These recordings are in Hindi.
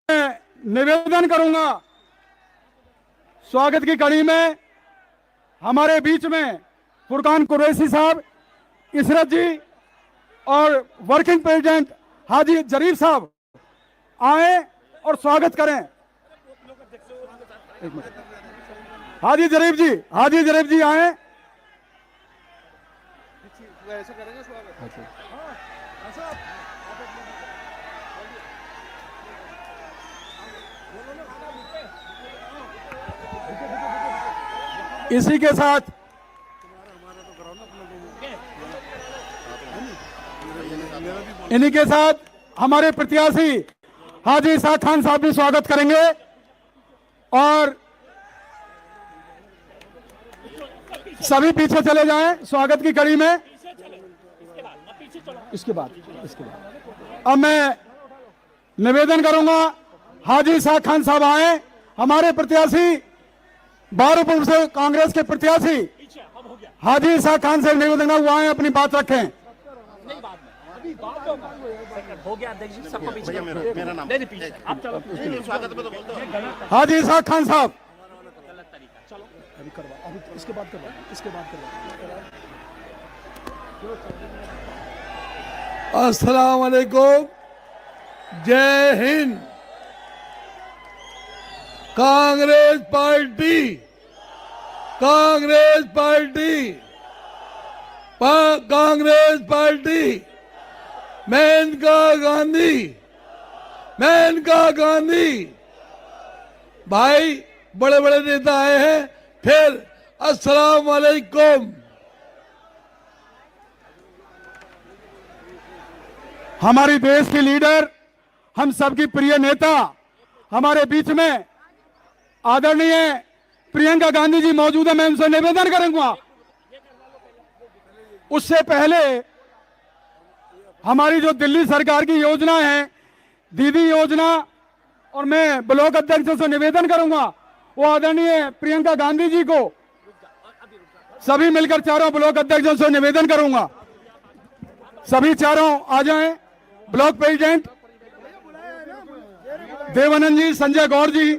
निवेदन करूंगा, स्वागत की कड़ी में हमारे बीच में फुरकान कुरैशी साहब, इशरत जी और वर्किंग प्रेसिडेंट हाजी जरीफ साहब आए और स्वागत करें। हाजी जरीफ जी आए। इसी के साथ इन्हीं के साथ हमारे प्रत्याशी हाजी इसाक खान साहब भी स्वागत करेंगे और सभी पीछे चले जाएं स्वागत की कड़ी में। इसके बाद अब मैं निवेदन करूंगा, हाजी इसाक खान साहब आए, हमारे प्रत्याशी बहारुपुर से कांग्रेस के प्रत्याशी हाजी इसाक खान से निवेदन हुआ है, अपनी बात रखें। हो गया अध्यक्ष जी, सबको पीछे मेरा नाम पीछे आप चलो, स्वागत में तो बोल दो। हाजी इसाक खान साहब गलत तरीका, चलो अभी करवा, अभी इसके बाद अस्सलाम वालेकुम, जय हिंद। कांग्रेस पार्टी मेनका गांधी भाई, बड़े बड़े नेता आए हैं। फिर अस्सलाम वालेकुम। हमारी देश की लीडर, हम सबकी प्रिय नेता, हमारे बीच में आदरणीय प्रियंका गांधी जी मौजूद है। मैं उनसे निवेदन करूंगा, उससे पहले हमारी जो दिल्ली सरकार की योजना है, दीदी योजना, और मैं ब्लॉक अध्यक्षों से निवेदन करूंगा, वो आदरणीय प्रियंका गांधी जी को सभी मिलकर चारों ब्लॉक अध्यक्षों से निवेदन करूंगा, सभी चारों आ जाएं। ब्लॉक प्रेसिडेंट देवानंद जी, संजय गौड़ जी,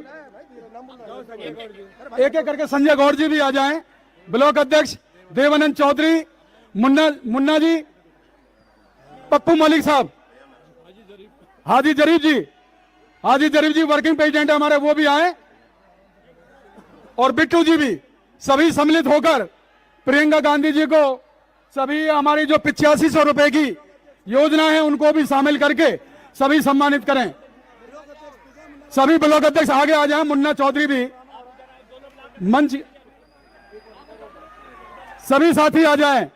एक एक करके संजय गौड़ जी भी आ जाएं। ब्लॉक अध्यक्ष देवानंद चौधरी, मुन्ना जी, पप्पू मलिक साहब, हाजी जरीफ जी वर्किंग प्रेसिडेंट हमारे, वो भी आए, और बिट्टू जी भी, सभी सम्मिलित होकर प्रियंका गांधी जी को, सभी हमारी जो 8500 रुपए की योजना है उनको भी शामिल करके सभी सम्मानित करें। सभी ब्लॉक अध्यक्ष आगे आ जाएं, मुन्ना चौधरी भी मंच, सभी साथी आ जाएं।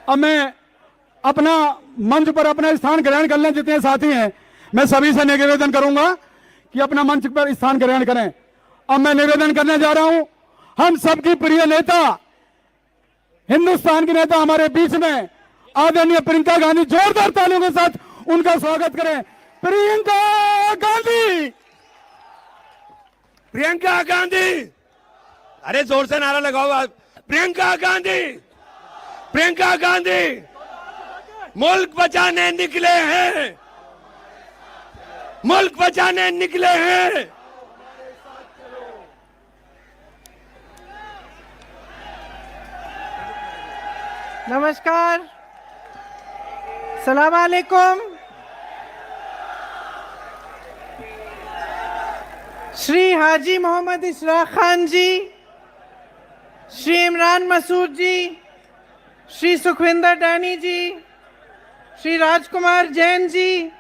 अब मैं अपना मंच पर अपना स्थान ग्रहण कर लें, जितने साथी हैं मैं सभी से निवेदन करूंगा कि अपना मंच पर स्थान ग्रहण करें। अब मैं निवेदन करने जा रहा हूं, हम सबकी प्रिय नेता, हिंदुस्तान की नेता हमारे बीच में आदरणीय प्रियंका गांधी, जोरदार तालियों के साथ उनका स्वागत करें। प्रियंका गांधी, अरे जोर से नारा लगाओ आप। प्रियंका गांधी मुल्क बचाने निकले हैं। नमस्कार, सलाम अलैकुम। श्री हाजी मोहम्मद इशराक खान जी, श्री इमरान मसूद जी, श्री सुखविंदर डैनी जी, श्री राजकुमार जैन जी,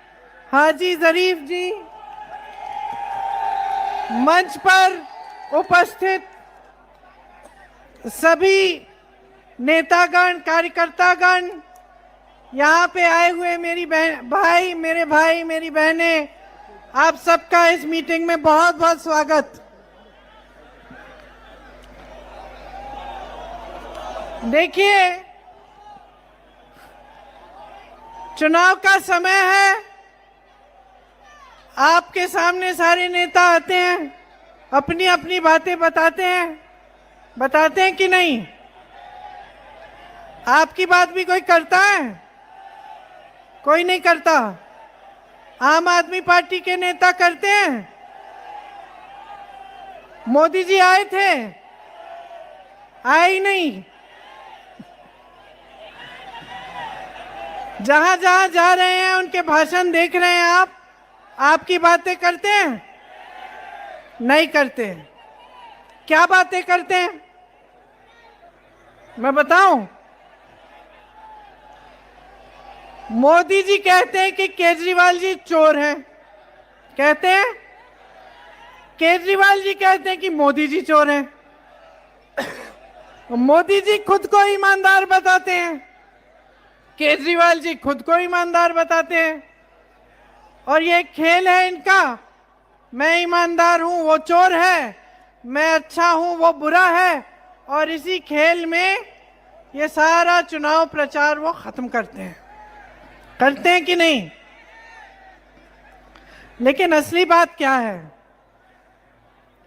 हाजी जरीफ जी, मंच पर उपस्थित सभी नेतागण, कार्यकर्तागण, यहाँ पे आए हुए मेरे भाई, मेरी बहनें, आप सबका इस मीटिंग में बहुत बहुत स्वागत। देखिए, चुनाव का समय है, आपके सामने सारे नेता आते हैं, अपनी अपनी बातें बताते हैं कि नहीं? आपकी बात भी कोई करता है? कोई नहीं करता। आम आदमी पार्टी के नेता करते हैं। मोदी जी आए थे, आए ही नहीं। जहां जहां जा रहे हैं उनके भाषण देख रहे हैं आप। आपकी बातें करते हैं? नहीं करते। क्या बातें करते हैं मैं बताऊं? मोदी जी कहते हैं कि केजरीवाल जी चोर हैं, कहते हैं। केजरीवाल जी कहते हैं कि मोदी जी चोर हैं। मोदी जी खुद को ईमानदार बताते हैं, केजरीवाल जी खुद को ईमानदार बताते हैं। और ये खेल है इनका, मैं ईमानदार हूं वो चोर है, मैं अच्छा हूं वो बुरा है। और इसी खेल में ये सारा चुनाव प्रचार वो खत्म करते हैं कि नहीं? लेकिन असली बात क्या है?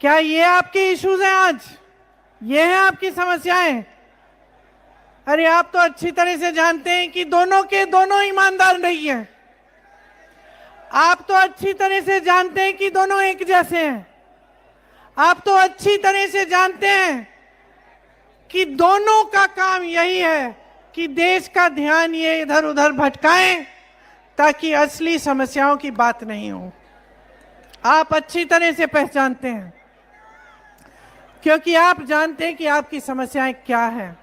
क्या ये आपके इश्यूज हैं आज? ये हैं आपकी समस्याएं? अरे आप तो अच्छी तरह से जानते हैं कि दोनों के दोनों ईमानदार नहीं हैं। आप तो अच्छी तरह से जानते हैं कि दोनों एक जैसे हैं। आप तो अच्छी तरह से जानते हैं कि दोनों का काम यही है कि देश का ध्यान ये इधर उधर भटकाएं ताकि असली समस्याओं की बात नहीं हो। आप अच्छी तरह से पहचानते हैं, क्योंकि आप जानते हैं कि आपकी समस्याएं क्या हैं।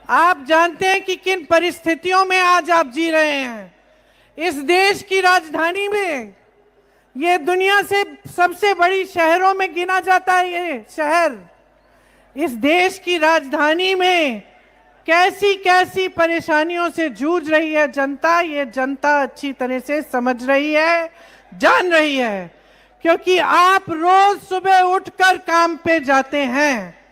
आप जानते हैं कि किन परिस्थितियों में आज आप जी रहे हैं। इस देश की राजधानी में, ये दुनिया से सबसे बड़ी शहरों में गिना जाता है ये शहर। इस देश की राजधानी में कैसी कैसी परेशानियों से जूझ रही है जनता, ये जनता अच्छी तरह से समझ रही है, जान रही है। क्योंकि आप रोज सुबह उठकर काम पे जाते हैं।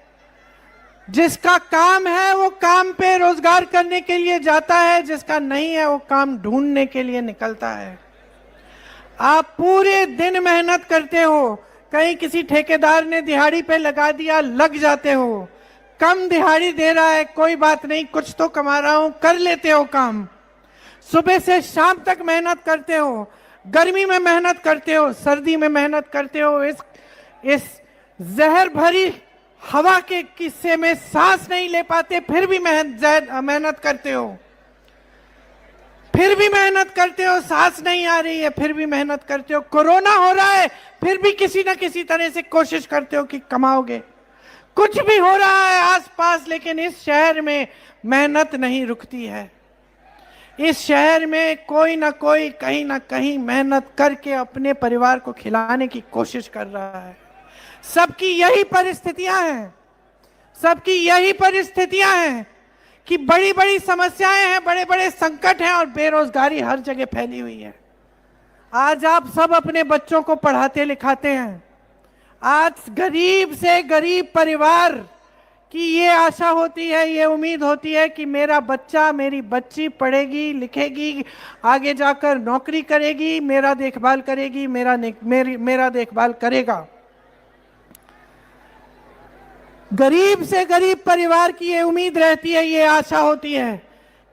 जिसका काम है वो काम पे रोजगार करने के लिए जाता है, जिसका नहीं है वो काम ढूंढने के लिए निकलता है। आप पूरे दिन मेहनत करते हो, कहीं किसी ठेकेदार ने दिहाड़ी पे लगा दिया, लग जाते हो। कम दिहाड़ी दे रहा है, कोई बात नहीं, कुछ तो कमा रहा हूं, कर लेते हो काम। सुबह से शाम तक मेहनत करते हो, गर्मी में मेहनत करते हो, सर्दी में मेहनत करते हो। इस जहर भरी हवा के किस्से में सांस नहीं ले पाते, फिर भी मेहनत करते हो, फिर भी मेहनत करते हो। सांस नहीं आ रही है, फिर भी मेहनत करते हो। कोरोना हो रहा है, फिर भी किसी न किसी तरह से कोशिश करते हो कि कमाओगे। कुछ भी हो रहा है आसपास, लेकिन इस शहर में मेहनत नहीं रुकती है। इस शहर में कोई ना कोई कहीं ना कहीं मेहनत करके अपने परिवार को खिलाने की कोशिश कर रहा है। सबकी यही परिस्थितियां हैं, सबकी यही परिस्थितियां हैं कि बड़ी बड़ी समस्याएं हैं, बड़े बड़े संकट हैं और बेरोजगारी हर जगह फैली हुई है। आज आप सब अपने बच्चों को पढ़ाते लिखाते हैं। आज गरीब से गरीब परिवार की ये आशा होती है, ये उम्मीद होती है कि मेरा बच्चा, मेरी बच्ची पढ़ेगी लिखेगी, आगे जाकर नौकरी करेगी, मेरा देखभाल करेगी, मेरा देखभाल करेगा। गरीब से गरीब परिवार की ये उम्मीद रहती है, ये आशा होती है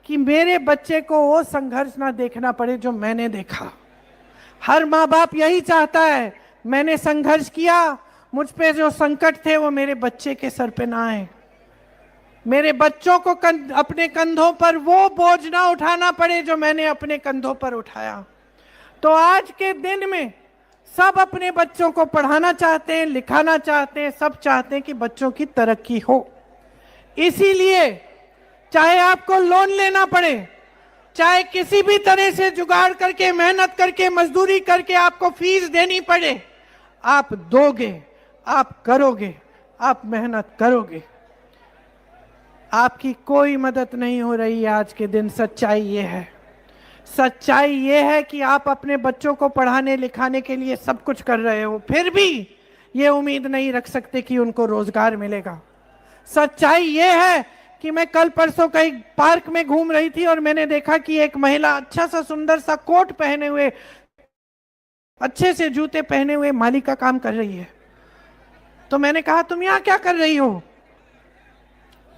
कि मेरे बच्चे को वो संघर्ष ना देखना पड़े जो मैंने देखा। हर माँ बाप यही चाहता है, मैंने संघर्ष किया, मुझ पे जो संकट थे वो मेरे बच्चे के सर पे ना आए, मेरे बच्चों को अपने कंधों पर वो बोझ ना उठाना पड़े जो मैंने अपने कंधों पर उठाया। तो आज के दिन में सब अपने बच्चों को पढ़ाना चाहते हैं, लिखाना चाहते हैं, सब चाहते हैं कि बच्चों की तरक्की हो। इसीलिए चाहे आपको लोन लेना पड़े, चाहे किसी भी तरह से जुगाड़ करके, मेहनत करके, मजदूरी करके आपको फीस देनी पड़े, आप दोगे, आप करोगे, आप मेहनत करोगे। आपकी कोई मदद नहीं हो रही है आज के दिन। सच्चाई ये है, सच्चाई ये है कि आप अपने बच्चों को पढ़ाने लिखाने के लिए सब कुछ कर रहे हो, फिर भी ये उम्मीद नहीं रख सकते कि उनको रोजगार मिलेगा। सच्चाई ये है कि मैं कल परसों कहीं पार्क में घूम रही थी और मैंने देखा कि एक महिला अच्छा सा सुंदर सा कोट पहने हुए, अच्छे से जूते पहने हुए माली का काम कर रही है। तो मैंने कहा तुम यहाँ क्या कर रही हो?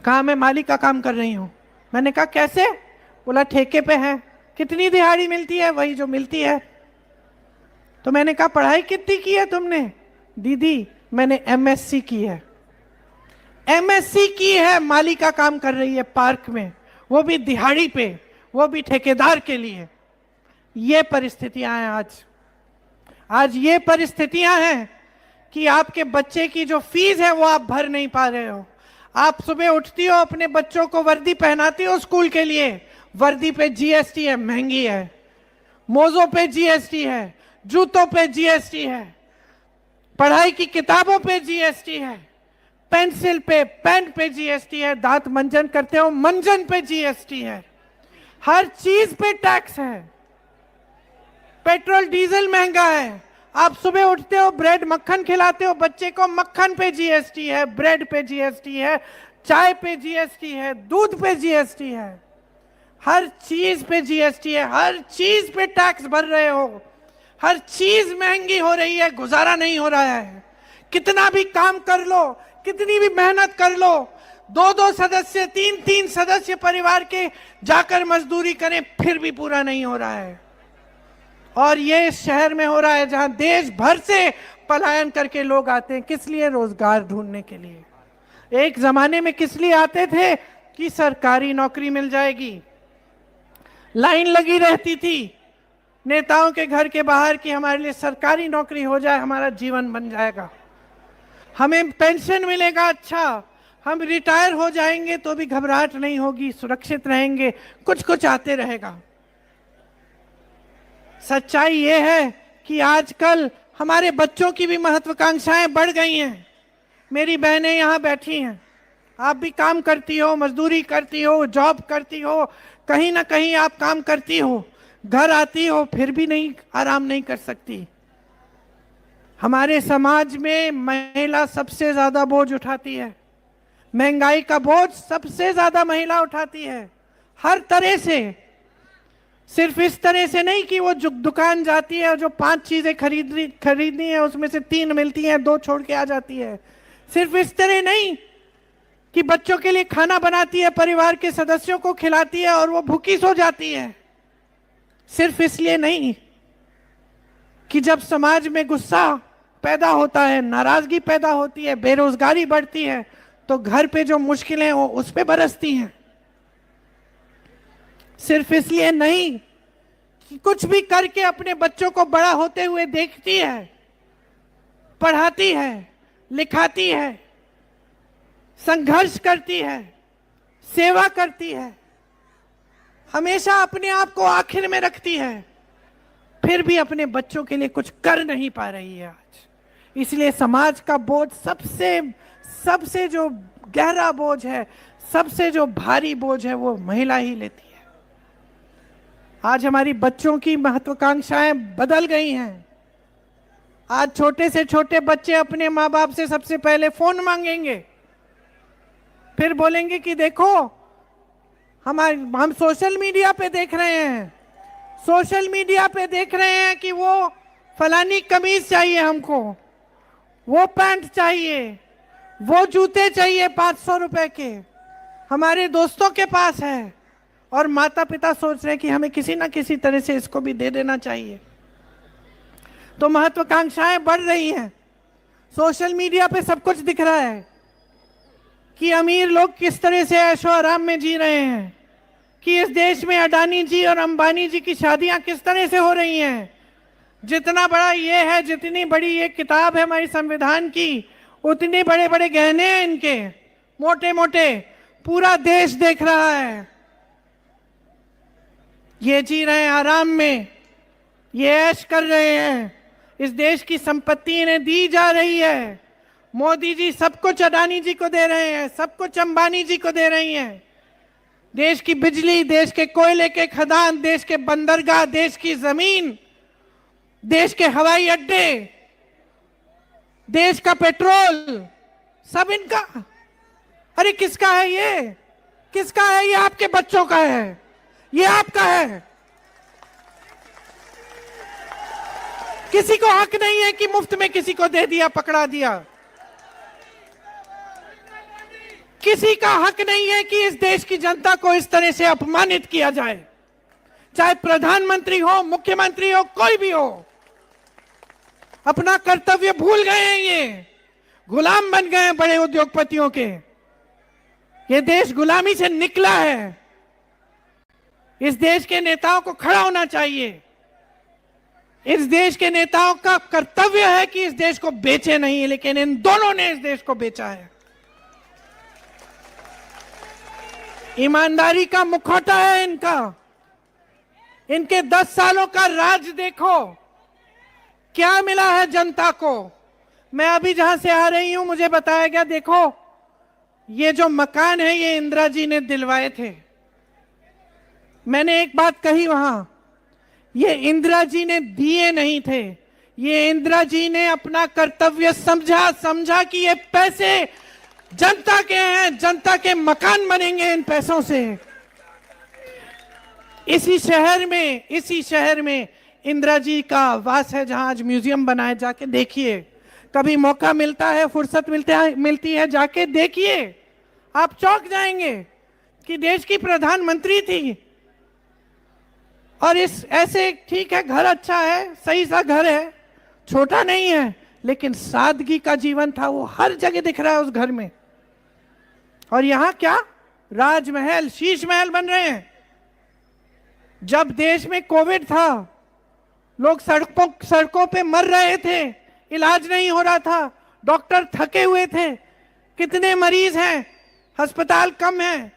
कहा मैं माली का काम कर रही हूँ। मैंने कहा कैसे? बोला ठेके पे है। कितनी दिहाड़ी मिलती है? वही जो मिलती है। तो मैंने कहा पढ़ाई कितनी की है तुमने? दीदी मैंने एमएससी की है। एमएससी की है, माली का काम कर रही है पार्क में, वो भी दिहाड़ी पे, वो भी ठेकेदार के लिए। ये परिस्थितियां हैं आज ये परिस्थितियां हैं कि आपके बच्चे की जो फीस है वो आप भर नहीं पा रहे हो। आप सुबह उठती हो, अपने बच्चों को वर्दी पहनाती हो स्कूल के लिए, वर्दी पे जीएसटी है, महंगी है। मोजों पे जीएसटी है, जूतों पे जीएसटी है, पढ़ाई की किताबों पे जीएसटी है, पेंसिल पे, पेन पे जीएसटी है, दांत मंजन करते हो मंजन पे जीएसटी है, हर चीज पे टैक्स है। पेट्रोल डीजल महंगा है। आप सुबह उठते हो, ब्रेड मक्खन खिलाते हो बच्चे को, मक्खन पे जीएसटी है, ब्रेड पे जीएसटी है, चाय पे जीएसटी है, दूध पे जीएसटी है, हर चीज पे जीएसटी है, हर चीज पे टैक्स भर रहे हो, हर चीज महंगी हो रही है, गुजारा नहीं हो रहा है। कितना भी काम कर लो, कितनी भी मेहनत कर लो, 2-2 सदस्य, 3-3 सदस्य परिवार के जाकर मजदूरी करें, फिर भी पूरा नहीं हो रहा है। और ये इस शहर में हो रहा है जहां देश भर से पलायन करके लोग आते हैं। किस लिए? रोजगार ढूंढने के लिए। एक जमाने में किस लिए आते थे? कि सरकारी नौकरी मिल जाएगी। लाइन लगी रहती थी नेताओं के घर के बाहर कि हमारे लिए सरकारी नौकरी हो जाए, हमारा जीवन बन जाएगा, हमें पेंशन मिलेगा, अच्छा हम रिटायर हो जाएंगे तो भी घबराहट नहीं होगी, सुरक्षित रहेंगे, कुछ कुछ आते रहेगा। सच्चाई ये है कि आजकल हमारे बच्चों की भी महत्वाकांक्षाएं बढ़ गई हैं। मेरी बहनें यहाँ बैठी हैं, आप भी काम करती हो, मजदूरी करती हो, जॉब करती हो, कहीं ना कहीं आप काम करती हो, घर आती हो, फिर भी नहीं आराम नहीं कर सकती। हमारे समाज में महिला सबसे ज्यादा बोझ उठाती है, महंगाई का बोझ सबसे ज्यादा महिला उठाती है, हर तरह से। सिर्फ इस तरह से नहीं कि वो जो दुकान जाती है और जो 5 चीजें खरीदनी है उसमें से 3 मिलती हैं, 2 छोड़ के आ जाती है। सिर्फ इस तरह नहीं कि बच्चों के लिए खाना बनाती है, परिवार के सदस्यों को खिलाती है और वो भूखी सो जाती है। सिर्फ इसलिए नहीं कि जब समाज में गुस्सा पैदा होता है, नाराजगी पैदा होती है, बेरोजगारी बढ़ती है, तो घर पे जो मुश्किलें हो उस पे बरसती हैं। सिर्फ इसलिए नहीं कि कुछ भी करके अपने बच्चों को बड़ा होते हुए देखती है, पढ़ाती है, लिखाती है, संघर्ष करती है, सेवा करती है, हमेशा अपने आप को आखिर में रखती है, फिर भी अपने बच्चों के लिए कुछ कर नहीं पा रही है आज। इसलिए समाज का बोझ सबसे जो गहरा बोझ है, सबसे जो भारी बोझ है, वो महिला ही लेती है। आज हमारी बच्चों की महत्वाकांक्षाएं बदल गई हैं। आज छोटे से छोटे बच्चे अपने माँ बाप से सबसे पहले फोन मांगेंगे, फिर बोलेंगे कि देखो हम सोशल मीडिया पे देख रहे हैं, सोशल मीडिया पे देख रहे हैं कि वो फलानी कमीज चाहिए हमको, वो पैंट चाहिए, वो जूते चाहिए 500 रुपए के, हमारे दोस्तों के पास है, और माता पिता सोच रहे हैं कि हमें किसी ना किसी तरह से इसको भी दे देना चाहिए। तो महत्वाकांक्षाएं बढ़ रही हैं। सोशल मीडिया पे सब कुछ दिख रहा है कि अमीर लोग किस तरह से ऐशो आराम में जी रहे हैं, कि इस देश में अडानी जी और अंबानी जी की शादियां किस तरह से हो रही हैं। जितना बड़ा ये है, जितनी बड़ी ये किताब है हमारी संविधान की, उतने बड़े बड़े गहने हैं इनके, मोटे मोटे, पूरा देश देख रहा है। ये जी रहे हैं आराम में, ये ऐश कर रहे हैं, इस देश की संपत्ति इन्हें दी जा रही है। मोदी जी सब कुछ अडानी जी को दे रहे हैं, सब कुछ अंबानी जी को दे रही हैं। देश की बिजली, देश के कोयले के खदान, देश के बंदरगाह, देश की जमीन, देश के हवाई अड्डे, देश का पेट्रोल, सब इनका। अरे किसका है ये? किसका है ये? आपके बच्चों का है, ये आपका है। किसी को हक नहीं है कि मुफ्त में किसी को दे दिया, पकड़ा दिया। किसी का हक नहीं है कि इस देश की जनता को इस तरह से अपमानित किया जाए। चाहे प्रधानमंत्री हो, मुख्यमंत्री हो, कोई भी हो, अपना कर्तव्य भूल गए हैं। ये गुलाम बन गए हैं बड़े उद्योगपतियों के। ये देश गुलामी से निकला है। इस देश के नेताओं को खड़ा होना चाहिए। इस देश के नेताओं का कर्तव्य है कि इस देश को बेचे नहीं, लेकिन इन दोनों ने इस देश को बेचा है। ईमानदारी का मुखौटा है इनका। इनके 10 सालों का राज देखो, क्या मिला है जनता को। मैं अभी जहां से आ रही हूं, मुझे बताया गया, देखो ये जो मकान है ये इंदिरा जी ने दिलवाए थे। मैंने एक बात कही वहां, ये इंदिरा जी ने दिए नहीं थे, ये इंदिरा जी ने अपना कर्तव्य समझा कि ये पैसे जनता के हैं, जनता के मकान बनेंगे इन पैसों से। इसी शहर में इंदिरा जी का वास है, जहां आज म्यूजियम बना है। जाके देखिए, कभी मौका मिलता है, फुर्सत मिलती है, जाके देखिए, आप चौंक जाएंगे कि देश की प्रधानमंत्री थी। और इस ऐसे, ठीक है घर अच्छा है, सही सा घर है, छोटा नहीं है, लेकिन सादगी का जीवन था, वो हर जगह दिख रहा है उस घर में। और यहां क्या, राजमहल, शीश महल बन रहे हैं। जब देश में कोविड था, लोग सड़कों पे मर रहे थे, इलाज नहीं हो रहा था, डॉक्टर थके हुए थे, कितने मरीज हैं, अस्पताल कम है,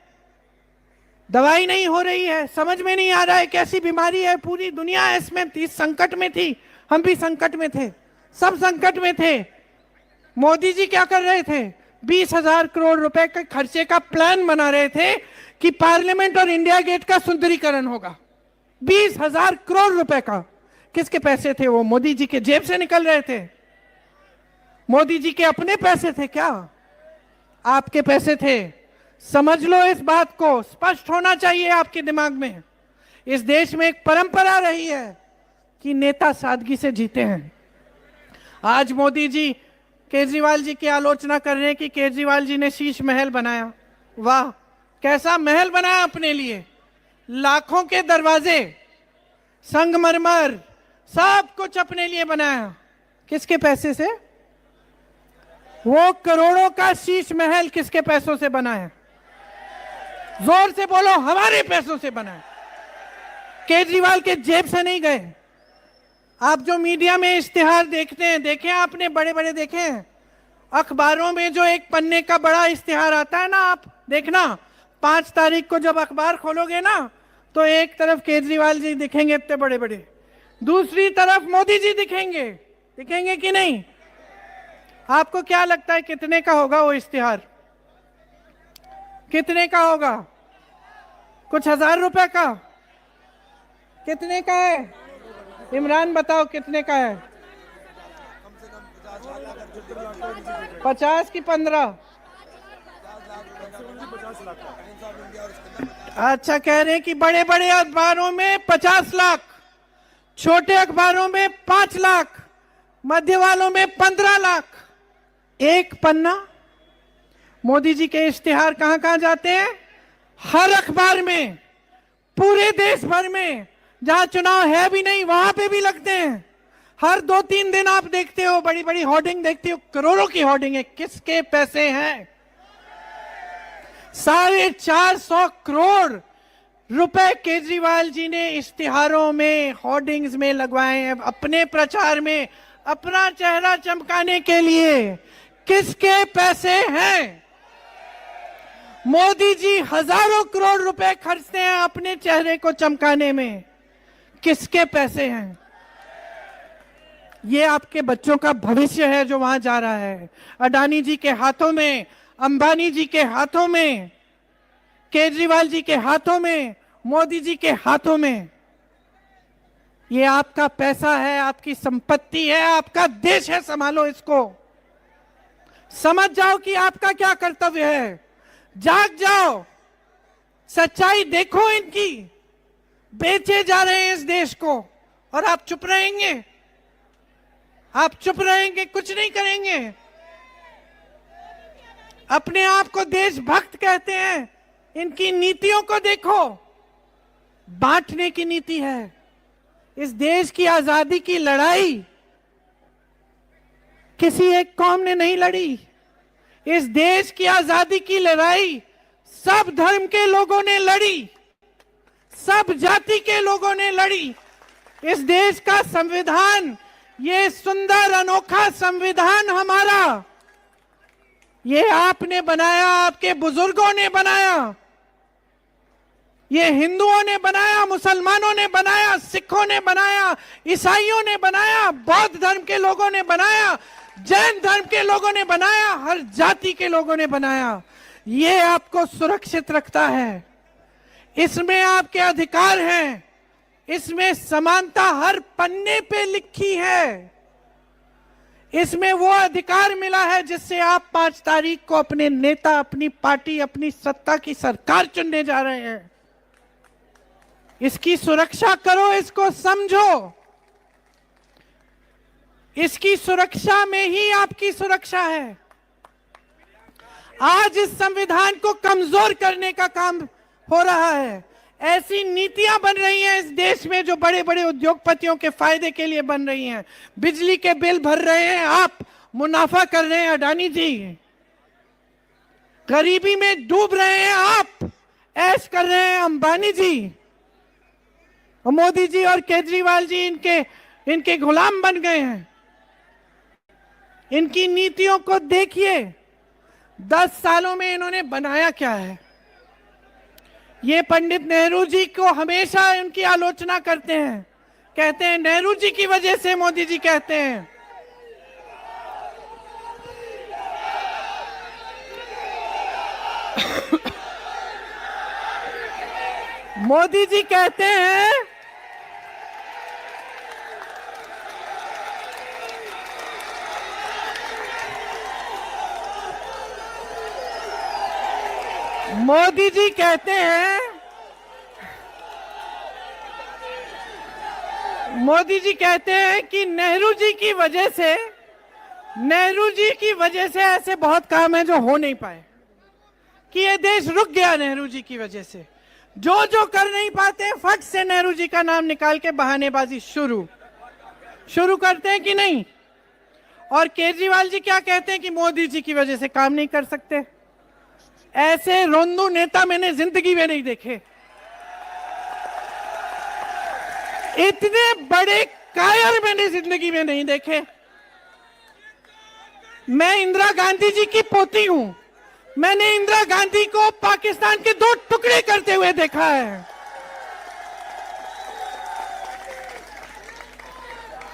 दवाई नहीं हो रही है, समझ में नहीं आ रहा है कैसी बीमारी है। पूरी दुनिया इसमें इस संकट में थी, हम भी संकट में थे, सब संकट में थे। मोदी जी क्या कर रहे थे, 20,000 करोड़ रुपए के खर्चे का प्लान बना रहे थे कि पार्लियामेंट और इंडिया गेट का सुंदरीकरण होगा। 20,000 करोड़ रुपए का, किसके पैसे थे वो? मोदी जी के जेब से निकल रहे थे। मोदी जी के अपने पैसे थे क्या? आपके पैसे थे। समझ लो इस बात को, स्पष्ट होना चाहिए आपके दिमाग में। इस देश में एक परंपरा रही है कि नेता सादगी से जीते हैं। आज मोदी जी केजरीवाल जी की आलोचना कर रहे हैं कि केजरीवाल जी ने शीश महल बनाया। वाह, कैसा महल बनाया अपने लिए, लाखों के दरवाजे, संगमरमर, सब कुछ अपने लिए बनाया। किसके पैसे से? वो करोड़ों का शीश महल किसके पैसों से बना है? जोर से बोलो, हमारे पैसों से बना है, केजरीवाल के जेब से नहीं गए। आप जो मीडिया में इश्तिहार देखते हैं, देखे आपने, बड़े बड़े देखे हैं अखबारों में, जो एक पन्ने का बड़ा इश्तिहार आता है ना, आप देखना 5 तारीख को जब अखबार खोलोगे ना, तो एक तरफ केजरीवाल जी दिखेंगे इतने बड़े बड़े, दूसरी तरफ मोदी जी दिखेंगे। दिखेंगे कि नहीं? आपको क्या लगता है कितने का होगा वो इश्तिहार? कितने का होगा? कुछ 1000 रुपए का? कितने का है? इमरान बताओ कितने का है? 50 की 15? अच्छा, कह रहे हैं कि बड़े बड़े अखबारों में 50 लाख, छोटे अखबारों में 5 लाख, मध्य वालों में 15 लाख। एक पन्ना। मोदी जी के इश्तिहार कहां कहां जाते हैं? हर अखबार में, पूरे देश भर में, जहां चुनाव है भी नहीं वहां पे भी लगते हैं। हर 2-3 दिन आप देखते हो, बड़ी बड़ी होर्डिंग देखते हो, करोड़ों की होर्डिंग है। किसके पैसे हैं? 450 करोड़ रुपए केजरीवाल जी ने इश्तिहारों में, होर्डिंग्स में लगवाए हैं, अपने प्रचार में, अपना चेहरा चमकाने के लिए। किसके पैसे हैं? मोदी जी हजारों करोड़ रुपए खर्चते हैं अपने चेहरे को चमकाने में। किसके पैसे हैं? ये आपके बच्चों का भविष्य है जो वहां जा रहा है, अडानी जी के हाथों में, अंबानी जी के हाथों में, केजरीवाल जी के हाथों में, मोदी जी के हाथों में। ये आपका पैसा है, आपकी संपत्ति है, आपका देश है, संभालो इसको। समझ जाओ कि आपका क्या कर्तव्य है, जाग जाओ, सच्चाई देखो इनकी। बेचे जा रहे हैं इस देश को और आप चुप रहेंगे? आप चुप रहेंगे, कुछ नहीं करेंगे? अपने आप को देशभक्त कहते हैं, इनकी नीतियों को देखो। बांटने की नीति है। इस देश की आजादी की लड़ाई किसी एक कौम ने नहीं लड़ी। इस देश की आजादी की लड़ाई सब धर्म के लोगों ने लड़ी, सब जाति के लोगों ने लड़ी। इस देश का संविधान, ये सुंदर अनोखा संविधान हमारा, ये आपने बनाया, आपके बुजुर्गों ने बनाया, ये हिंदुओं ने बनाया, मुसलमानों ने बनाया, सिखों ने बनाया, ईसाइयों ने बनाया, बौद्ध धर्म के लोगों ने बनाया, जैन धर्म के लोगों ने बनाया, हर जाति के लोगों ने बनाया। ये आपको सुरक्षित रखता है, इसमें आपके अधिकार हैं, इसमें समानता हर पन्ने पे लिखी है। इसमें वो अधिकार मिला है जिससे आप 5 तारीख को अपने नेता, अपनी पार्टी, अपनी सत्ता की सरकार चुनने जा रहे हैं। इसकी सुरक्षा करो, इसको समझो। इसकी सुरक्षा में ही आपकी सुरक्षा है। आज इस संविधान को कमजोर करने का काम हो रहा है। ऐसी नीतियां बन रही हैं इस देश में जो बड़े बड़े उद्योगपतियों के फायदे के लिए बन रही हैं। बिजली के बिल भर रहे हैं आप, मुनाफा कर रहे हैं अडानी जी। गरीबी में डूब रहे हैं आप, ऐश कर रहे हैं अंबानी जी। और मोदी जी और केजरीवाल जी इनके गुलाम बन गए हैं। इनकी नीतियों को देखिए, 10 सालों में इन्होंने बनाया क्या है। ये पंडित नेहरू जी को हमेशा उनकी आलोचना करते हैं, कहते हैं नेहरू जी की वजह से, मोदी जी कहते हैं। मोदी जी कहते हैं मोदी जी कहते हैं कि नेहरू जी की वजह से ऐसे बहुत काम है जो हो नहीं पाए, कि ये देश रुक गया नेहरू जी की वजह से। जो कर नहीं पाते फट से नेहरू जी का नाम निकाल के बहानेबाजी शुरू करते हैं कि नहीं। और केजरीवाल जी क्या कहते हैं कि मोदी जी की वजह से काम नहीं कर सकते। ऐसे रोंदू नेता मैंने जिंदगी में नहीं देखे। इतने बड़े कायर मैंने जिंदगी में नहीं देखे। मैं इंदिरा गांधी जी की पोती हूं। मैंने इंदिरा गांधी को पाकिस्तान के 2 टुकड़े करते हुए देखा है।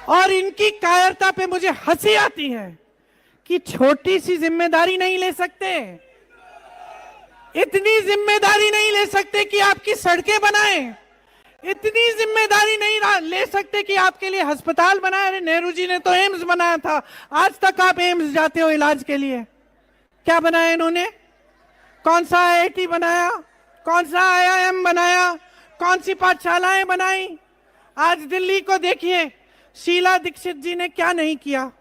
और इनकी कायरता पे मुझे हंसी आती है कि छोटी सी जिम्मेदारी नहीं ले सकते, इतनी जिम्मेदारी नहीं ले सकते कि आपकी सड़कें बनाएं, इतनी जिम्मेदारी नहीं ले सकते कि आपके लिए अस्पताल बनाए। अरे नेहरू जी ने तो एम्स बनाया था, आज तक आप एम्स जाते हो इलाज के लिए। क्या बनाया इन्होंने? कौन सा IIT बनाया, कौन सा IIM बनाया, कौन सी पाठशालाएं बनाई? आज दिल्ली को देखिए, शीला दीक्षित जी ने क्या नहीं किया।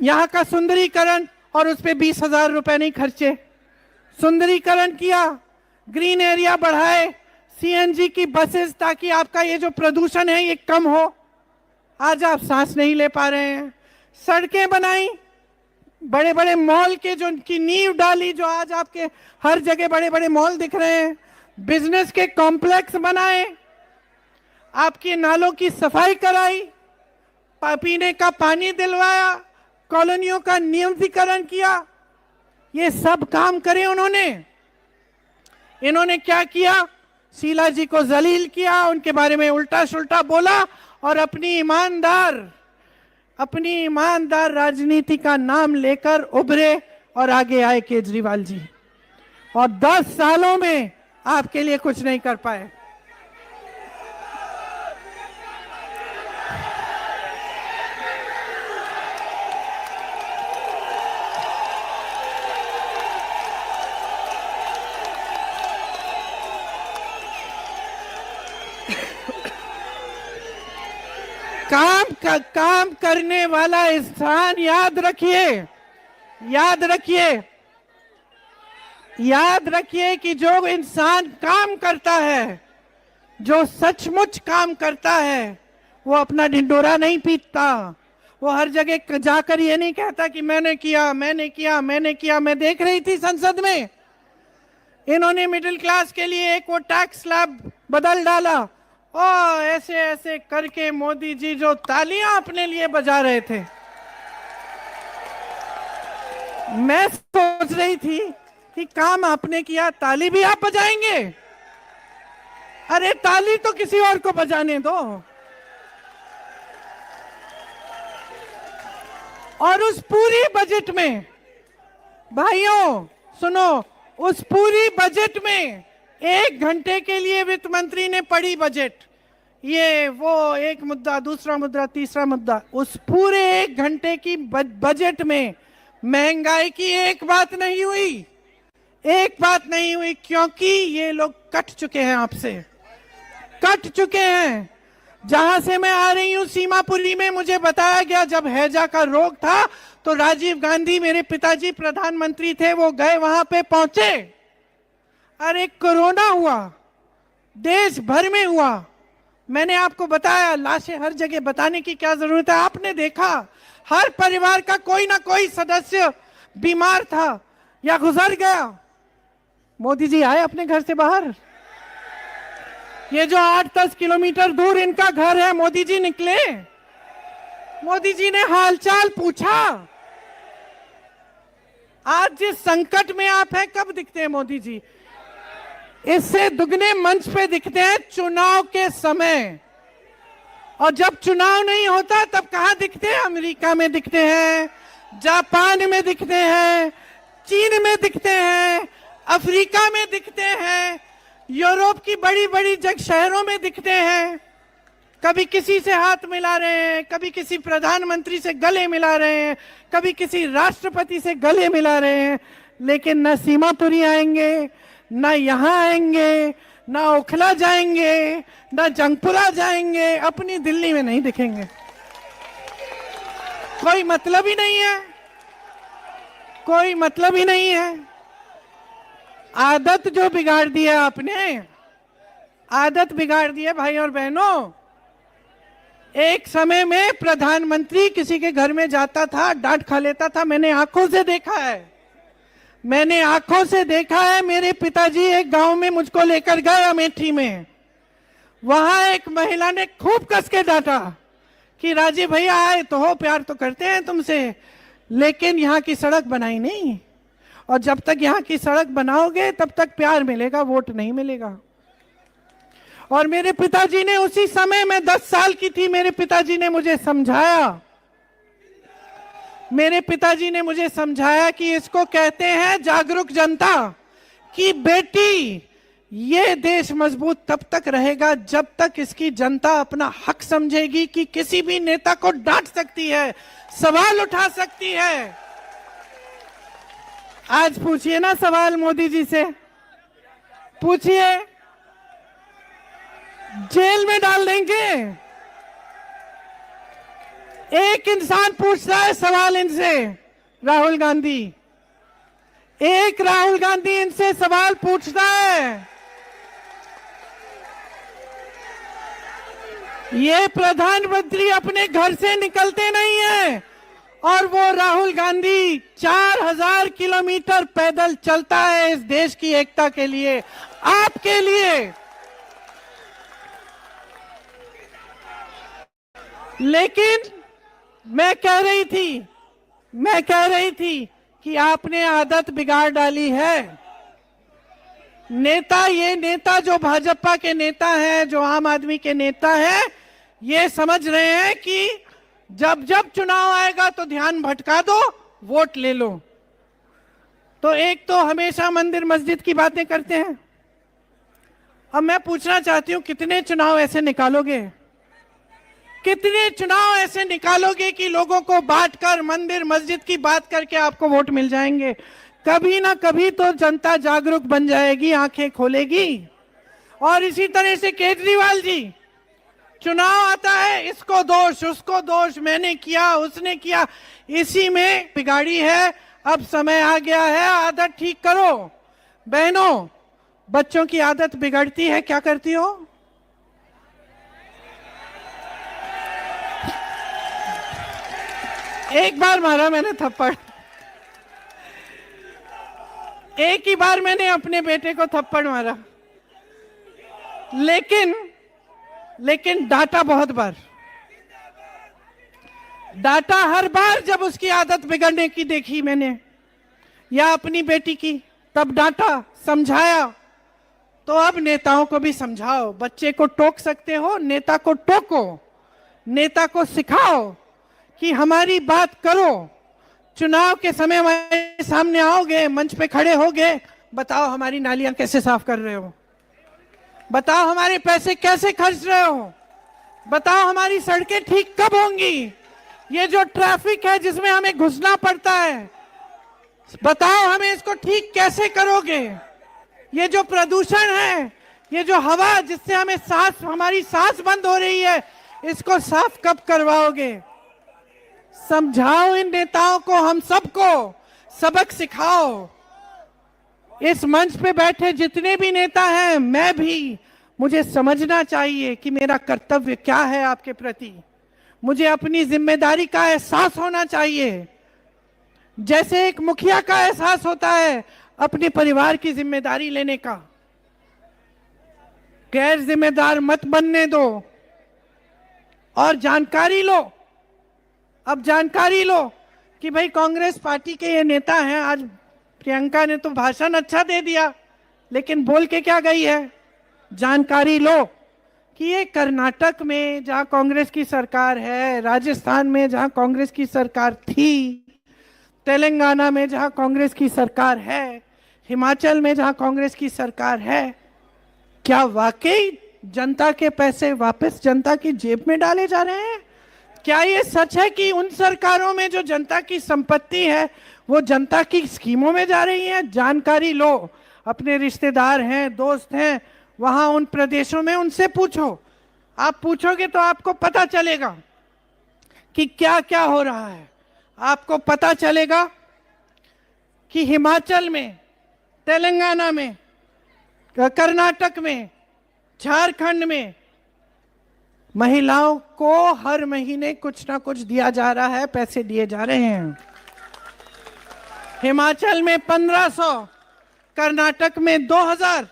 यहाँ का सुंदरीकरण, और उस पर 20,000 रुपए नहीं खर्चे। सुंदरीकरण किया, ग्रीन एरिया बढ़ाए, CNG की बसेस, ताकि आपका ये जो प्रदूषण है ये कम हो। आज आप सांस नहीं ले पा रहे हैं। सड़कें बनाई, बड़े बड़े मॉल के जो उनकी नींव डाली, जो आज आपके हर जगह बड़े बड़े मॉल दिख रहे हैं। बिजनेस के कॉम्प्लेक्स बनाए, आपके नालों की सफाई कराई, पीने का पानी दिलवाया, कॉलोनियों का नियमितीकरण किया। ये सब काम करे उन्होंने। इन्होंने क्या किया? शीला जी को जलील किया, उनके बारे में उल्टा सुल्टा बोला और अपनी ईमानदार राजनीति का नाम लेकर उभरे और आगे आए केजरीवाल जी। और 10 सालों में आपके लिए कुछ नहीं कर पाए। काम करने वाला इंसान, याद रखिए कि जो इंसान काम करता है जो सचमुच काम करता है वो अपना ढिंडोरा नहीं पीटता। वो हर जगह जाकर ये नहीं कहता कि मैंने किया, मैंने किया, मैंने किया। मैं देख रही थी संसद में, इन्होंने मिडिल क्लास के लिए एक वो टैक्स स्लैब बदल डाला। ओ ऐसे ऐसे करके मोदी जी जो तालियां अपने लिए बजा रहे थे, मैं सोच रही थी कि काम आपने किया, ताली भी आप बजाएंगे? अरे ताली तो किसी और को बजाने दो। और उस पूरी बजट में, भाइयों सुनो, उस पूरी बजट में 1 घंटे के लिए वित्त मंत्री ने पढ़ी बजट, ये वो एक मुद्दा, दूसरा मुद्दा, तीसरा मुद्दा, उस पूरे 1 घंटे की बजट में महंगाई की एक बात नहीं हुई, एक बात नहीं हुई। क्योंकि ये लोग कट चुके हैं, आपसे कट चुके हैं। जहां से मैं आ रही हूं सीमापुरी में, मुझे बताया गया जब हैजा का रोग था तो राजीव गांधी, मेरे पिताजी प्रधानमंत्री थे, वो गए वहां पे पहुंचे। अरे कोरोना हुआ, देश भर में हुआ। मैंने आपको बताया, लाशें हर जगह, बताने की क्या जरूरत है। आपने देखा हर परिवार का कोई ना कोई सदस्य बीमार था या गुजर गया। मोदी जी आए अपने घर से बाहर, ये जो 8-10 किलोमीटर दूर इनका घर है, मोदी जी निकले, मोदी जी ने हालचाल पूछा। आज जिस संकट में आप हैं, कब दिखते हैं मोदी जी? इससे दुगने मंच पे दिखते हैं चुनाव के समय। और जब चुनाव नहीं होता तब कहां दिखते हैं? अमेरिका में दिखते हैं, जापान में दिखते हैं, चीन में दिखते हैं, अफ्रीका में दिखते हैं, यूरोप की बड़ी बड़ी शहरों में दिखते हैं। कभी किसी से हाथ मिला रहे हैं, कभी किसी प्रधानमंत्री से गले मिला रहे हैं, कभी किसी राष्ट्रपति से गले मिला रहे हैं। लेकिन न सीमापुरी आएंगे, न यहां आएंगे, न ओखला जाएंगे, न जंगपुरा जाएंगे, अपनी दिल्ली में नहीं दिखेंगे। कोई मतलब ही नहीं है, कोई मतलब ही नहीं है। आदत जो बिगाड़ दी है आपने, आदत बिगाड़ दी है भाई और बहनों। एक समय में प्रधानमंत्री किसी के घर में जाता था, डांट खा लेता था। मैंने आंखों से देखा है, मैंने आंखों से देखा है। मेरे पिताजी एक गांव में मुझको लेकर गए, अमेठी में। वहां एक महिला ने खूब कस के डांटा कि राजीव भैया आए तो हो, प्यार तो करते हैं तुमसे, लेकिन यहाँ की सड़क बनाई नहीं, और जब तक यहाँ की सड़क बनाओगे तब तक प्यार मिलेगा, वोट नहीं मिलेगा। और मेरे पिताजी ने उसी समय, मैं 10 साल की थी, मेरे पिताजी ने मुझे समझाया, मेरे पिताजी ने मुझे समझाया कि इसको कहते हैं जागरूक जनता। कि बेटी, ये देश मजबूत तब तक रहेगा जब तक इसकी जनता अपना हक समझेगी कि किसी भी नेता को डांट सकती है, सवाल उठा सकती है। आज पूछिए ना सवाल मोदी जी से, पूछिए, जेल में डाल देंगे। एक इंसान पूछता है सवाल इनसे, राहुल गांधी, एक राहुल गांधी इनसे सवाल पूछता है। ये प्रधानमंत्री अपने घर से निकलते नहीं है, और वो राहुल गांधी 4000 किलोमीटर पैदल चलता है इस देश की एकता के लिए, आपके लिए। लेकिन मैं कह रही थी कि आपने आदत बिगाड़ डाली है। नेता, ये नेता जो भाजपा के नेता हैं, जो आम आदमी के नेता हैं, ये समझ रहे हैं कि जब जब चुनाव आएगा तो ध्यान भटका दो, वोट ले लो। तो एक तो हमेशा मंदिर मस्जिद की बातें करते हैं। अब मैं पूछना चाहती हूं, कितने चुनाव ऐसे निकालोगे, कितने चुनाव ऐसे निकालोगे कि लोगों को बांटकर मंदिर मस्जिद की बात करके आपको वोट मिल जाएंगे? कभी ना कभी तो जनता जागरूक बन जाएगी, आंखें खोलेगी। और इसी तरह से केजरीवाल जी, चुनाव आता है, इसको दोष, उसको दोष, मैंने किया, उसने किया, इसी में बिगाड़ी है। अब समय आ गया है, आदत ठीक करो। बहनों, बच्चों की आदत बिगड़ती है, क्या करती हो? एक बार मारा मैंने थप्पड़, एक ही बार मैंने अपने बेटे को थप्पड़ मारा, लेकिन डांटा बहुत बार, डांटा हर बार जब उसकी आदत बिगड़ने की देखी मैंने या अपनी बेटी की, तब डांटा, समझाया। तो अब नेताओं को भी समझाओ। बच्चे को टोक सकते हो, नेता को टोको, नेता को सिखाओ कि हमारी बात करो। चुनाव के समय हमारे सामने आओगे, मंच पे खड़े होगे, बताओ हमारी नालियां कैसे साफ कर रहे हो, बताओ हमारे पैसे कैसे खर्च रहे हो, बताओ हमारी सड़कें ठीक कब होंगी, ये जो ट्रैफिक है जिसमें हमें घुसना पड़ता है, बताओ हमें इसको ठीक कैसे करोगे, ये जो प्रदूषण है, ये जो हवा जिससे हमें हमारी सांस बंद हो रही है, इसको साफ कब करवाओगे। समझाओ इन नेताओं को, हम सबको सबक सिखाओ। इस मंच पे बैठे जितने भी नेता हैं, मैं भी, मुझे समझना चाहिए कि मेरा कर्तव्य क्या है आपके प्रति, मुझे अपनी जिम्मेदारी का एहसास होना चाहिए, जैसे एक मुखिया का एहसास होता है अपने परिवार की जिम्मेदारी लेने का। गैर जिम्मेदार मत बनने दो और जानकारी लो। अब जानकारी लो कि भाई कांग्रेस पार्टी के ये नेता हैं। आज प्रियंका ने तो भाषण अच्छा दे दिया, लेकिन बोल के क्या गई है, जानकारी लो कि ये कर्नाटक में जहां कांग्रेस की सरकार है, राजस्थान में जहां कांग्रेस की सरकार थी, तेलंगाना में जहां कांग्रेस की सरकार है, हिमाचल में जहां कांग्रेस की सरकार है, क्या वाकई जनता के पैसे वापस जनता की जेब में डाले जा रहे हैं? क्या ये सच है कि उन सरकारों में जो जनता की संपत्ति है वो जनता की स्कीमों में जा रही है? जानकारी लो। अपने रिश्तेदार हैं, दोस्त हैं वहां उन प्रदेशों में, उनसे पूछो। आप पूछोगे तो आपको पता चलेगा कि क्या क्या हो रहा है। आपको पता चलेगा कि हिमाचल में, तेलंगाना में, कर्नाटक में, झारखंड में महिलाओं को हर महीने कुछ ना कुछ दिया जा रहा है, पैसे दिए जा रहे हैं। हिमाचल में 1500, कर्नाटक में 2000,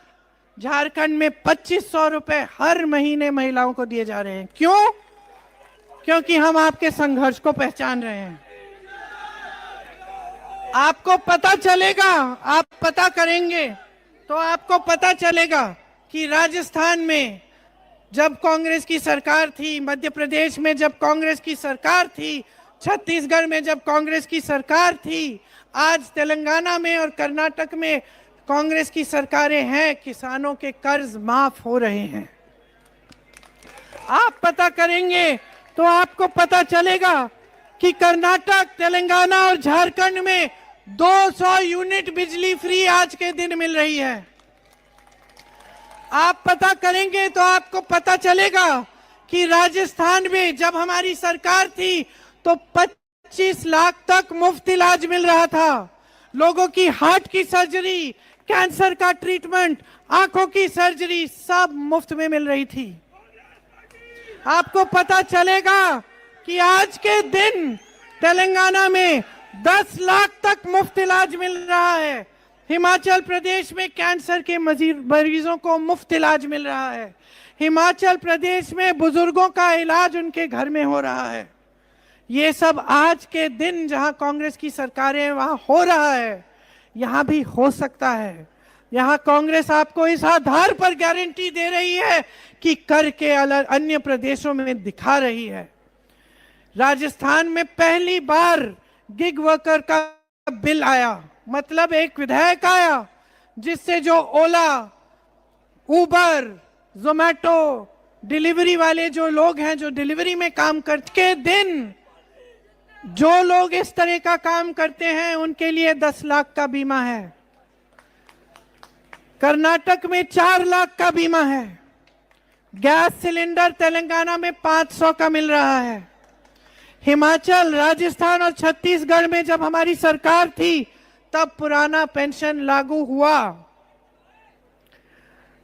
झारखंड में 2500 रुपए हर महीने महिलाओं को दिए जा रहे हैं। क्यों? क्योंकि हम आपके संघर्ष को पहचान रहे हैं। आपको पता चलेगा, आप पता करेंगे तो आपको पता चलेगा कि राजस्थान में जब कांग्रेस की सरकार थी, मध्य प्रदेश में जब कांग्रेस की सरकार थी, छत्तीसगढ़ में जब कांग्रेस की सरकार थी, आज तेलंगाना में और कर्नाटक में कांग्रेस की सरकारें हैं, किसानों के कर्ज माफ हो रहे हैं। आप पता करेंगे तो आपको पता चलेगा कि कर्नाटक, तेलंगाना और झारखंड में 200 यूनिट बिजली फ्री आज के दिन मिल रही है। आप पता करेंगे तो आपको पता चलेगा कि राजस्थान में जब हमारी सरकार थी तो 25 लाख तक मुफ्त इलाज मिल रहा था। लोगों की हार्ट की सर्जरी, कैंसर का ट्रीटमेंट, आंखों की सर्जरी सब मुफ्त में मिल रही थी। आपको पता चलेगा कि आज के दिन तेलंगाना में 10 लाख तक मुफ्त इलाज मिल रहा है। हिमाचल प्रदेश में कैंसर के मरीजों को मुफ्त इलाज मिल रहा है। हिमाचल प्रदेश में बुजुर्गों का इलाज उनके घर में हो रहा है। ये सब आज के दिन जहां कांग्रेस की सरकारें वहां हो रहा है, यहां भी हो सकता है। यहां कांग्रेस आपको इस आधार पर गारंटी दे रही है कि करके अन्य प्रदेशों में दिखा रही है। राजस्थान में पहली बार गिग वर्कर का बिल आया, मतलब एक विधेयक आया जिससे जो ओला, उबर, जोमैटो डिलीवरी वाले जो लोग हैं, जो डिलीवरी में काम करके दिन जो लोग इस तरह का काम करते हैं उनके लिए 10 लाख का बीमा है। कर्नाटक में 4 लाख का बीमा है। गैस सिलेंडर तेलंगाना में 500 का मिल रहा है। हिमाचल, राजस्थान और छत्तीसगढ़ में जब हमारी सरकार थी तब पुराना पेंशन लागू हुआ।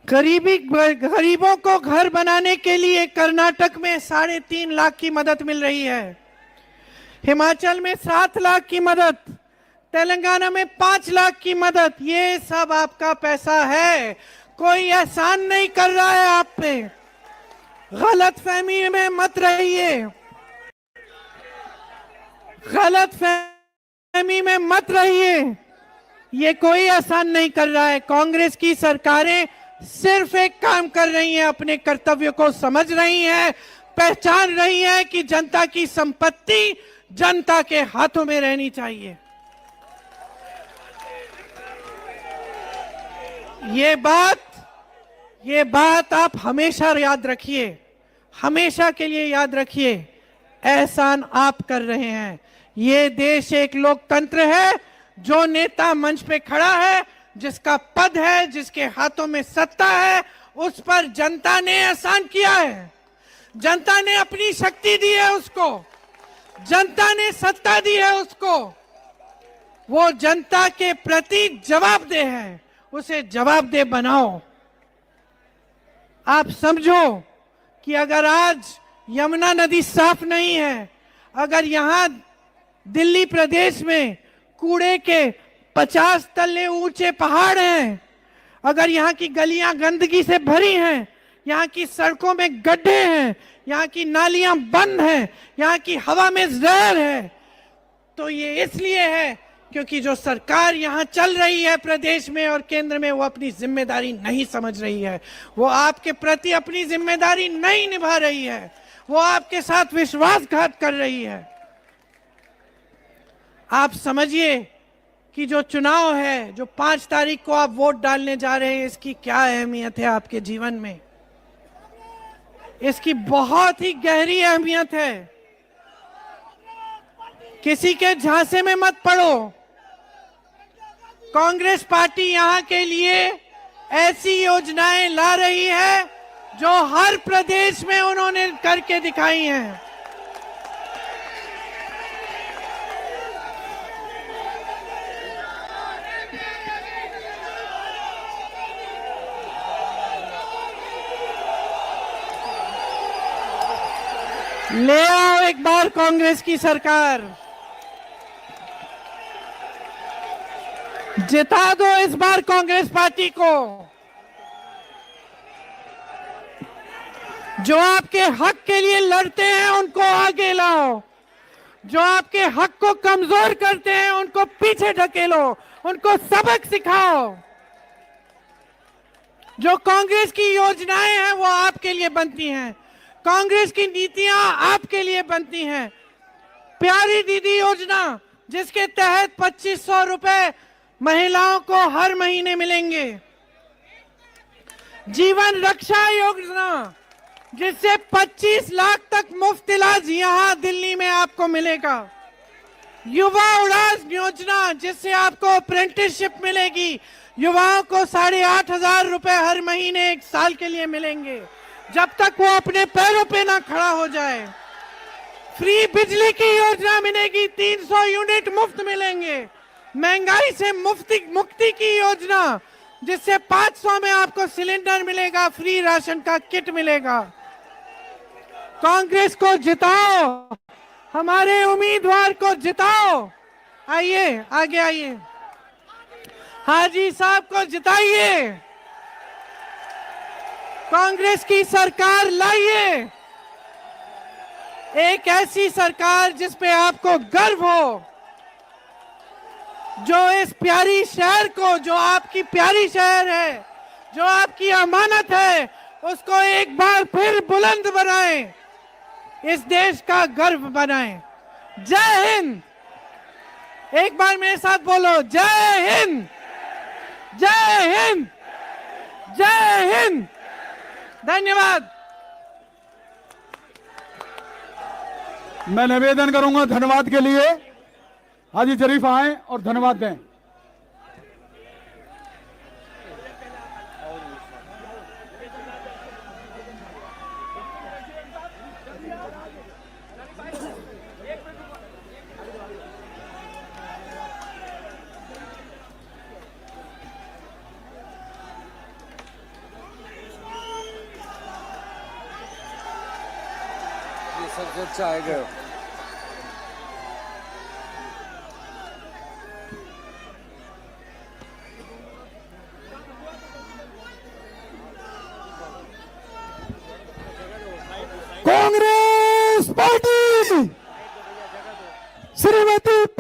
गरीबों को घर बनाने के लिए कर्नाटक में 3.5 लाख की मदद मिल रही है। हिमाचल में 7 लाख की मदद, तेलंगाना में 5 लाख की मदद, ये सब आपका पैसा है। कोई एहसान नहीं कर रहा है आप पे। गलत फहमी में मत रहिए, गलत फहमी में मत रहिए। ये कोई एहसान नहीं कर रहा है। कांग्रेस की सरकारें सिर्फ एक काम कर रही हैं, अपने कर्तव्य को समझ रही हैं, पहचान रही हैं कि जनता की संपत्ति जनता के हाथों में रहनी चाहिए। ये बात आप हमेशा याद रखिए, हमेशा के लिए याद रखिए। एहसान आप कर रहे हैं। ये देश एक लोकतंत्र है। जो नेता मंच पे खड़ा है, जिसका पद है, जिसके हाथों में सत्ता है, उस पर जनता ने एहसान किया है। जनता ने अपनी शक्ति दी है उसको, जनता ने सत्ता दी है उसको। वो जनता के प्रति जवाबदेह है, उसे जवाबदेह बनाओ। आप समझो कि अगर आज यमुना नदी साफ नहीं है, अगर यहां दिल्ली प्रदेश में कूड़े के 50 तल्ले ऊंचे पहाड़ हैं, अगर यहाँ की गलियां गंदगी से भरी हैं, यहाँ की सड़कों में गड्ढे हैं, यहाँ की नालियां बंद हैं, यहाँ की हवा में जहर है, तो ये इसलिए है क्योंकि जो सरकार यहाँ चल रही है प्रदेश में और केंद्र में, वो अपनी जिम्मेदारी नहीं समझ रही है। वो आपके प्रति अपनी जिम्मेदारी नहीं निभा रही है। वो आपके साथ विश्वासघात कर रही है। आप समझिए कि जो चुनाव है, जो 5 तारीख को आप वोट डालने जा रहे हैं, इसकी क्या अहमियत है आपके जीवन में। इसकी बहुत ही गहरी अहमियत है। किसी के झांसे में मत पड़ो। कांग्रेस पार्टी यहां के लिए ऐसी योजनाएं ला रही है जो हर प्रदेश में उन्होंने करके दिखाई हैं। ले आओ एक बार कांग्रेस की सरकार, जिता दो इस बार कांग्रेस पार्टी को। जो आपके हक के लिए लड़ते हैं उनको आगे लाओ, जो आपके हक को कमजोर करते हैं उनको पीछे ढकेलो, उनको सबक सिखाओ। जो कांग्रेस की योजनाएं हैं वो आपके लिए बनती हैं, कांग्रेस की नीतियां आपके लिए बनती हैं। प्यारी दीदी योजना, जिसके तहत 2500 रुपए महिलाओं को हर महीने मिलेंगे। जीवन रक्षा योजना, जिससे 25 लाख तक मुफ्त इलाज यहां दिल्ली में आपको मिलेगा। युवा उड़ान योजना, जिससे आपको अप्रेंटिसशिप मिलेगी। युवाओं को 8,500 रुपए हर महीने 1 साल के लिए मिलेंगे, जब तक वो अपने पैरों पे ना खड़ा हो जाए। फ्री बिजली की योजना मिलेगी, 300 यूनिट मुफ्त मिलेंगे। महंगाई से मुक्ति की योजना, जिससे 500 में आपको सिलेंडर मिलेगा, फ्री राशन का किट मिलेगा। कांग्रेस को जिताओ, हमारे उम्मीदवार को जिताओ। आइए आगे आइए, हाजी साहब को जिताइए, कांग्रेस की सरकार लाइए। एक ऐसी सरकार जिस पे आपको गर्व हो, जो इस प्यारी शहर को, जो आपकी प्यारी शहर है, जो आपकी अमानत है, उसको एक बार फिर बुलंद बनाएं, इस देश का गर्व बनाएं। जय हिंद। एक बार मेरे साथ बोलो, जय हिंद, जय हिंद, जय हिंद। धन्यवाद। मैं निवेदन करूंगा धन्यवाद के लिए, हाजी जरीफ आए और धन्यवाद दें। ये सब अच्छा आएगा। श्रीमती